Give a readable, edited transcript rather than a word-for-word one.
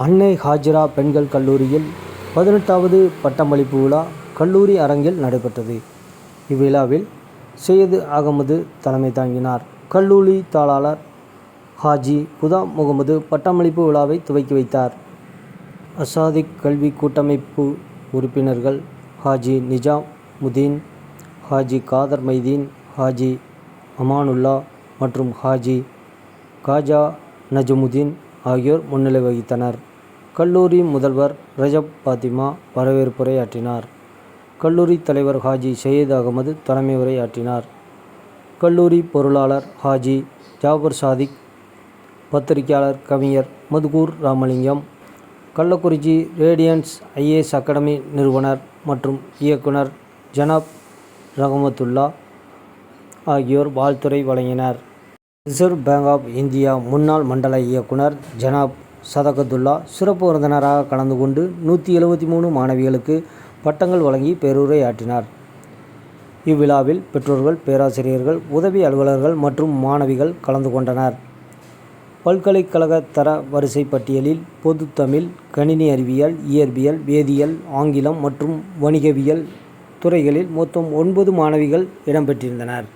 அன்னை ஹாஜிரா பெண்கள் கல்லூரியில் 18வது பட்டமளிப்பு விழா கல்லூரி அரங்கில் நடைபெற்றது. இவ்விழாவில் சையது அகமது தலைமை தாங்கினார். கல்லூரி தாளாளர் ஹாஜி குதாம் முகமது பட்டமளிப்பு விழாவை துவக்கி வைத்தார். அசாதிக் கல்வி கூட்டமைப்பு உறுப்பினர்கள் ஹாஜி நிஜாமுதீன், ஹாஜி காதர் மைதீன், ஹாஜி அமானுல்லா மற்றும் ஹாஜி காஜா நஜமுதீன் ஆகியோர் முன்னிலை வகித்தனர். கல்லூரி முதல்வர் ரஜப் பாத்திமா வரவேற்புரையாற்றினார். கல்லூரி தலைவர் ஹாஜி சையது அகமது தலைமை உரையாற்றினார். கல்லூரி பொருளாளர் ஹாஜி ஜாபர் சாதிக், பத்திரிகையாளர் கவிஞர் Madhukur Ramalingam, Kallakurichi radiance IAS academy நிறுவனர் மற்றும் இயக்குனர் ஜனாப் ரஹமத்துல்லா ஆகியோர் வாழ்த்துரை வழங்கினர். ரிசர்வ் பேங்க் ஆப் இந்தியா முன்னாள் மண்டல இயக்குனர் ஜனாப் சதகத்துல்லா சிறப்பு விருந்தினராக கலந்து கொண்டு 173 மாணவிகளுக்கு பட்டங்கள் வழங்கி பேருரையாற்றினார். இவ்விழாவில் பெற்றோர்கள், பேராசிரியர்கள், உதவி அலுவலர்கள் மற்றும் மாணவிகள் கலந்து கொண்டனர். பல்கலைக்கழக தர வரிசை பட்டியலில் பொதுத்தமிழ், கணினி அறிவியல், இயற்பியல், வேதியியல், ஆங்கிலம் மற்றும் வணிகவியல் துறைகளில் மொத்தம் 9 மாணவிகள் இடம்பெற்றிருந்தனர்.